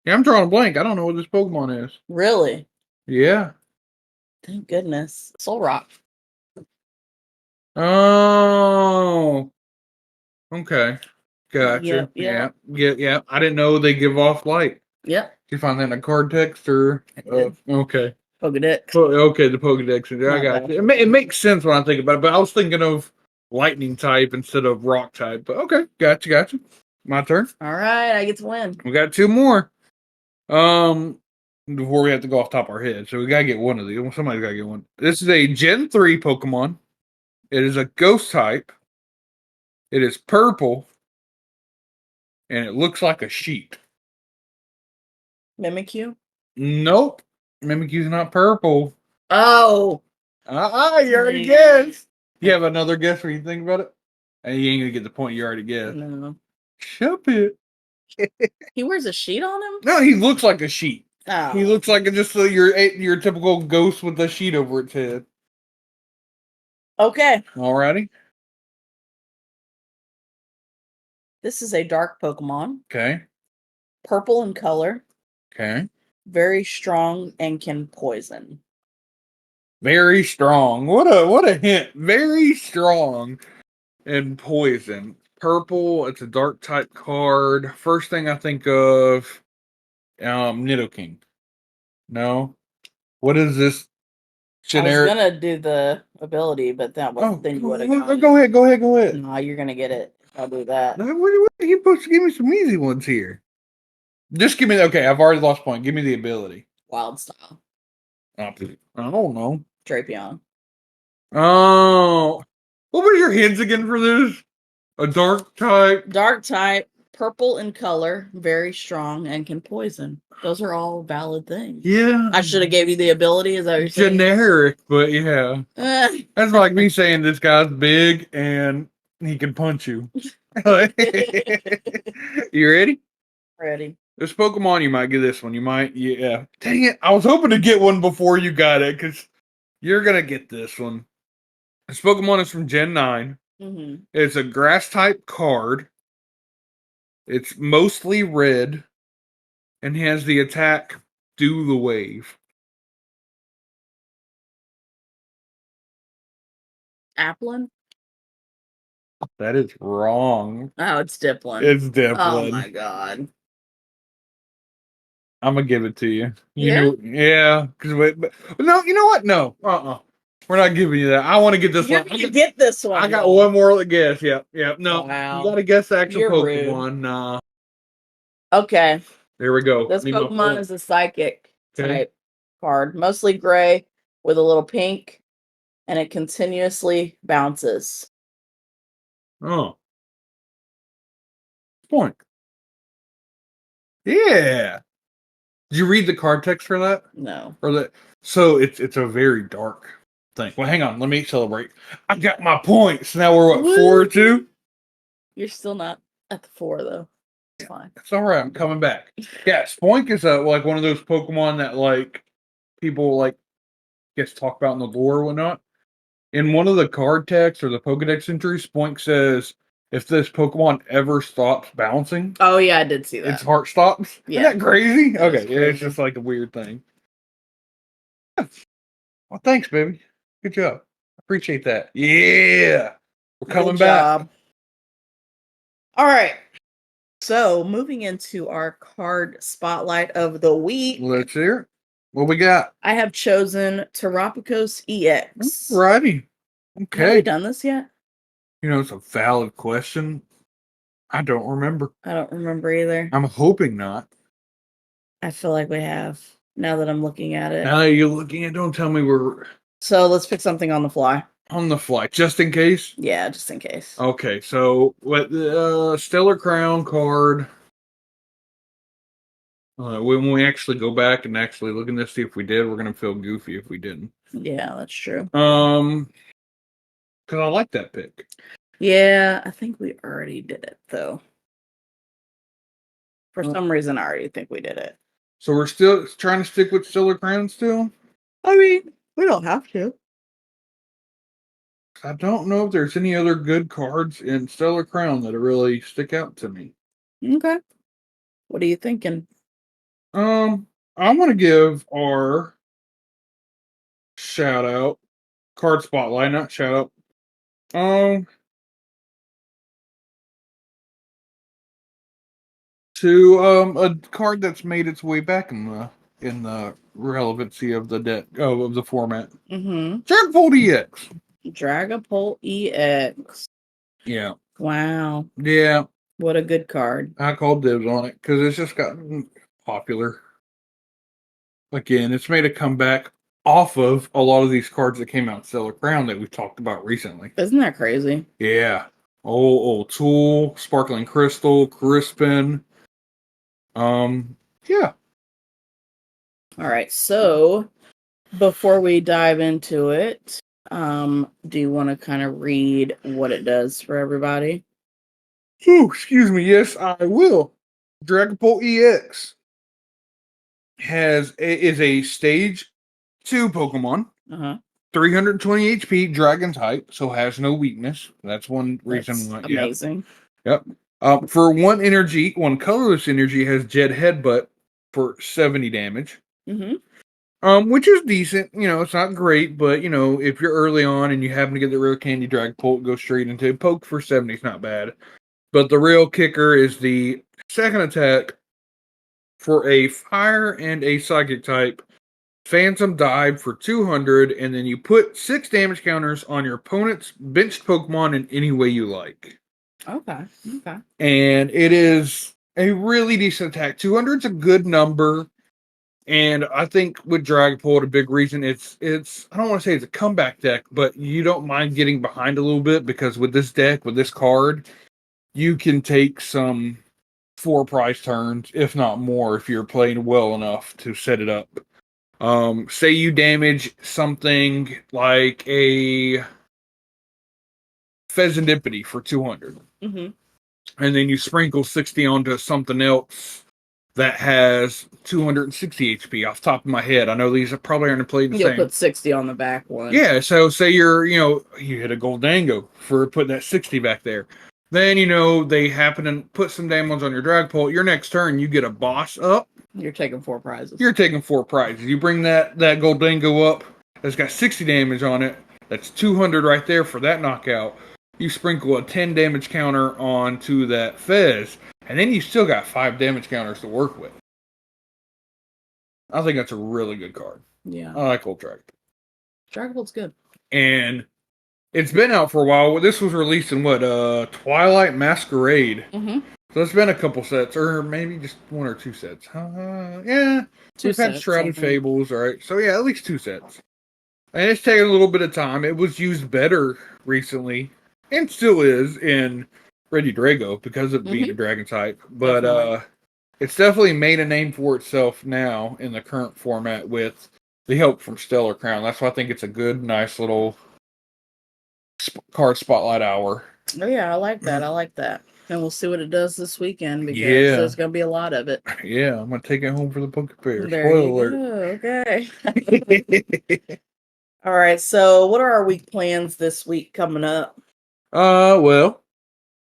Speaker 2: Yeah, I'm drawing a blank. I don't know what this Pokemon is.
Speaker 1: Really?
Speaker 2: Yeah.
Speaker 1: Thank goodness. Soul Rock.
Speaker 2: Oh. Okay. Gotcha.
Speaker 1: Yep.
Speaker 2: Yeah. I didn't know they give off light.
Speaker 1: Yep.
Speaker 2: Did you find that in a card text or? Okay.
Speaker 1: Pokedex.
Speaker 2: Okay, the Pokedex. I
Speaker 1: Not
Speaker 2: got
Speaker 1: bad.
Speaker 2: it. It makes sense when I think about it, but I was thinking of lightning type instead of rock type. But okay, gotcha. My turn.
Speaker 1: All right, I get to win.
Speaker 2: We got 2 more. Before we have to go off top of our head, so we gotta get one of these. Somebody's gotta get one. This is a Gen 3 Pokemon. It is a ghost type. It is purple, and it looks like a sheet.
Speaker 1: Mimikyu?
Speaker 2: Nope. Mimikyu's not purple.
Speaker 1: Oh!
Speaker 2: You already guessed. You have another guess where you think about it? And you ain't gonna get the point you already guessed.
Speaker 1: No.
Speaker 2: Shut it.
Speaker 1: He wears a sheet on him?
Speaker 2: No, he looks like a sheet.
Speaker 1: Oh.
Speaker 2: He looks like just your typical ghost with a sheet over its head.
Speaker 1: Okay.
Speaker 2: Alrighty.
Speaker 1: This is a dark Pokemon.
Speaker 2: Okay.
Speaker 1: Purple in color.
Speaker 2: Okay.
Speaker 1: Very strong and can poison.
Speaker 2: Very strong. What a hint. Very strong and poison. Purple, it's a dark type card. First thing I think of Nidoking. No. What is this generic?
Speaker 1: I was gonna do the ability, but that was then you would have got it.
Speaker 2: Go ahead.
Speaker 1: No, you're gonna get it. I'll do that.
Speaker 2: What are you supposed to give me some easy ones here? Just give me okay, I've already lost point. Give me the ability.
Speaker 1: Wild style.
Speaker 2: I don't know.
Speaker 1: Drapion.
Speaker 2: Oh. What were your hints again for this? A dark type.
Speaker 1: Dark type, purple in color, very strong, and can poison. Those are all valid things.
Speaker 2: Yeah.
Speaker 1: I should have gave you the ability. Is that what you're saying?
Speaker 2: Generic, but yeah. That's like me saying this guy's big and he can punch you. You ready?
Speaker 1: Ready.
Speaker 2: This Pokemon, you might get this one. You might, yeah. Dang it. I was hoping to get one before you got it because you're going to get this one. This Pokemon is from Gen 9.
Speaker 1: Mm-hmm.
Speaker 2: It's a grass type card. It's mostly red and has the attack Do the Wave.
Speaker 1: Applin?
Speaker 2: That is wrong.
Speaker 1: Oh, it's Diplin.
Speaker 2: It's Diplin.
Speaker 1: Oh my god.
Speaker 2: I'm gonna give it to you.
Speaker 1: Yeah?
Speaker 2: Yeah. No, you know what? No. We're not giving you that. I want to get this one.
Speaker 1: You get this one.
Speaker 2: I got one more to guess. Yeah. No.
Speaker 1: Wow.
Speaker 2: You gotta guess the actual
Speaker 1: You're
Speaker 2: Pokemon.
Speaker 1: rude.
Speaker 2: Nah.
Speaker 1: Okay.
Speaker 2: There we go.
Speaker 1: This Pokemon is a psychic type card. Mostly gray with a little pink. And it continuously bounces.
Speaker 2: Oh. Point. Yeah. Did you read the card text for that?
Speaker 1: No.
Speaker 2: Or that? So it's a very dark thing. Well, hang on. Let me celebrate. I got my points. Now we're what, 4-2?
Speaker 1: You're still not at the 4 though. It's fine.
Speaker 2: It's all right. I'm coming back. Yeah, Spoink is like one of those Pokemon that like people like talk about in the lore or whatnot. In one of the card texts or the Pokedex entries, Spoink says if this Pokemon ever stops bouncing,
Speaker 1: oh yeah, I did see that.
Speaker 2: its heart stops.
Speaker 1: Yeah.
Speaker 2: Isn't that crazy?
Speaker 1: That
Speaker 2: Okay, yeah, it's just like a weird thing. Well, thanks, baby. Good job. Appreciate that. Yeah. We're coming back.
Speaker 1: All right. So, moving into our card spotlight of the week.
Speaker 2: Let's hear it. What we got?
Speaker 1: I have chosen Terapicos EX.
Speaker 2: Righty. Okay.
Speaker 1: Have we done this yet?
Speaker 2: You know, it's a valid question. I don't remember.
Speaker 1: I don't remember either.
Speaker 2: I'm hoping not.
Speaker 1: I feel like we have, now that I'm looking at it.
Speaker 2: Now you're looking at, don't tell me we're
Speaker 1: So let's pick something on the fly.
Speaker 2: on the fly, just in case.
Speaker 1: Yeah, just in case.
Speaker 2: Okay, so what the Stellar Crown card. When we actually go back and actually look at this, see if we did, we're gonna feel goofy if we didn't.
Speaker 1: Yeah, that's true.
Speaker 2: because I like that pick.
Speaker 1: Yeah, I think we already did it though. For some reason, I already think we did it.
Speaker 2: So we're still trying to stick with Stellar Crown still?
Speaker 1: I mean, we don't have to.
Speaker 2: I don't know if there's any other good cards in Stellar Crown that really stick out to me.
Speaker 1: Okay. What are you thinking?
Speaker 2: I'm gonna give our shout out card spotlight, not shout out. To a card that's made its way back in the relevancy of the deck of the format.
Speaker 1: Mm-hmm.
Speaker 2: Dragapult EX.
Speaker 1: Dragapult EX.
Speaker 2: Yeah.
Speaker 1: Wow.
Speaker 2: Yeah.
Speaker 1: What a good card.
Speaker 2: I called dibs on it because it's just gotten popular. Again, it's made a comeback off of a lot of these cards that came out in Stellar Crown that we've talked about recently.
Speaker 1: Isn't that crazy?
Speaker 2: Yeah. Old Tool, Sparkling Crystal, Crispin. Yeah.
Speaker 1: All right. So before we dive into it, do you want to kind of read what it does for everybody?
Speaker 2: Ooh, excuse me. Yes, I will. Dragapult EX is a stage 2 Pokemon. 320 HP, dragon type, so has no weakness. That's one reason.
Speaker 1: That's amazing.
Speaker 2: Yep. For one energy, one colorless energy has Jet Headbutt for 70 damage. Which is decent. You know, it's not great, but you know, if you're early on and you happen to get the real candy Dragapult, go straight into poke for 70 is not bad. But the real kicker is the second attack for a fire and a psychic type. Phantom Dive for 200, and then you put 6 damage counters on your opponent's benched Pokemon in any way you like.
Speaker 1: Okay.
Speaker 2: And it is a really decent attack. 200 is a good number. And I think with Dragapult, a big reason it's I don't want to say it's a comeback deck, but you don't mind getting behind a little bit because with this deck, with this card, you can take some 4 prize turns, if not more, if you're playing well enough to set it up. Say you damage something like a Pheasantipity for 200. And then you sprinkle 60 onto something else that has 260 HP off the top of my head. I know these are probably aren't played the same.
Speaker 1: You'll put 60 on the back one.
Speaker 2: Yeah, so say you hit a Goldango for putting that 60 back there. Then, they happen to put some damage on your Dragapult. Your next turn, you get a boss up.
Speaker 1: You're taking 4 prizes.
Speaker 2: You're taking 4 prizes. You bring that Goldango up. That's got 60 damage on it. That's 200 right there for that knockout. You sprinkle a 10 damage counter onto that Fez. And then you still got 5 damage counters to work with. I think that's a really good card.
Speaker 1: Yeah.
Speaker 2: I like Old Dragapult.
Speaker 1: Dragapult's good.
Speaker 2: And it's been out for a while. This was released in Twilight Masquerade. So it's been a couple sets, or maybe just 1 or 2 sets. Yeah.
Speaker 1: 2
Speaker 2: We've had
Speaker 1: sets,
Speaker 2: Shrouded Fables, all right. So yeah, at least 2 sets. And it's taken a little bit of time. It was used better recently, and still is in Regidrago because of being a dragon type. But it's definitely made a name for itself now in the current format with the help from Stellar Crown. That's why I think it's a good, nice little card spotlight hour.
Speaker 1: Oh yeah, I like that. And we'll see what it does this weekend because there's going to be a lot of it.
Speaker 2: Yeah, I'm going to take it home for the Poke Pear.
Speaker 1: Spoiler alert. Okay. All right, so what are our week plans this week coming up?
Speaker 2: Well,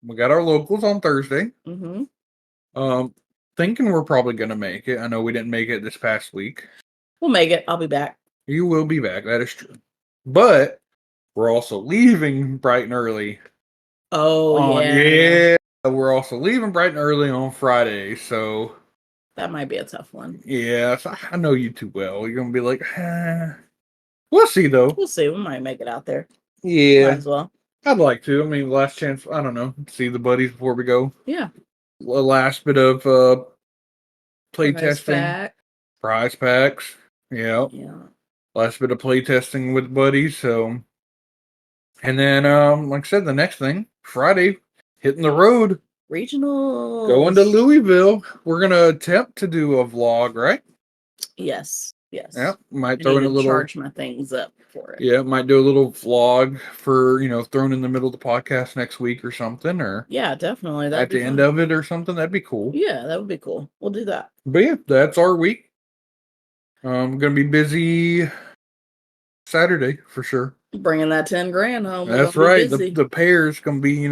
Speaker 2: we got our locals on Thursday. Thinking we're probably going to make it. I know we didn't make it this past week.
Speaker 1: We'll make it. I'll be back.
Speaker 2: You will be back. That is true. But we're also leaving bright and early.
Speaker 1: Oh,
Speaker 2: yeah. We're also leaving bright and early on Friday, so
Speaker 1: that might be a tough one.
Speaker 2: Yeah, so I know you too well. You're gonna be like, We'll see though.
Speaker 1: We'll see. We might make it out there.
Speaker 2: Yeah,
Speaker 1: might as well.
Speaker 2: I'd like to. I mean, last chance. I don't know. See the buddies before we go.
Speaker 1: Yeah.
Speaker 2: The last bit of play testing. Prize packs. Yeah. Last bit of play testing with buddies. So, and then like I said, the next thing Friday. Hitting the road.
Speaker 1: Regional.
Speaker 2: Going to Louisville. We're going to attempt to do a vlog, right?
Speaker 1: Yes. Yes.
Speaker 2: Yeah, might
Speaker 1: I
Speaker 2: throw
Speaker 1: need
Speaker 2: in a
Speaker 1: to
Speaker 2: little.
Speaker 1: charge my things up for it.
Speaker 2: Yeah, might do a little vlog for thrown in the middle of the podcast next week or something, or
Speaker 1: Yeah, definitely.
Speaker 2: at
Speaker 1: That'd
Speaker 2: the
Speaker 1: be
Speaker 2: end
Speaker 1: fun.
Speaker 2: of it or something. That'd be cool.
Speaker 1: Yeah, that would be cool. We'll do that.
Speaker 2: But yeah, that's our week. Gonna be busy Saturday for sure.
Speaker 1: Bringing that 10 grand home.
Speaker 2: That's
Speaker 1: We're gonna be
Speaker 2: right.
Speaker 1: busy.
Speaker 2: The Pear's gonna be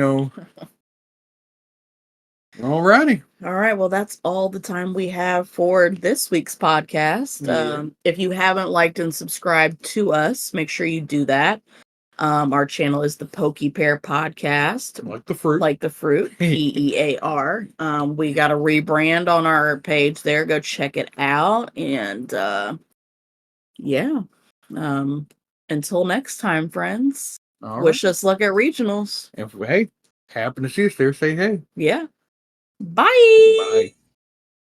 Speaker 2: Alrighty.
Speaker 1: All right. Well, that's all the time we have for this week's podcast.
Speaker 2: Yeah.
Speaker 1: If you haven't liked and subscribed to us, make sure you do that. Our channel is the Pear Podcast.
Speaker 2: Like the fruit.
Speaker 1: Like the fruit. Pear. We got a rebrand on our page there. Go check it out. And yeah. Until next time, friends.
Speaker 2: All
Speaker 1: Wish
Speaker 2: right.
Speaker 1: us luck at regionals.
Speaker 2: If happen to see us there, say hey.
Speaker 1: Yeah. Bye.
Speaker 2: Bye.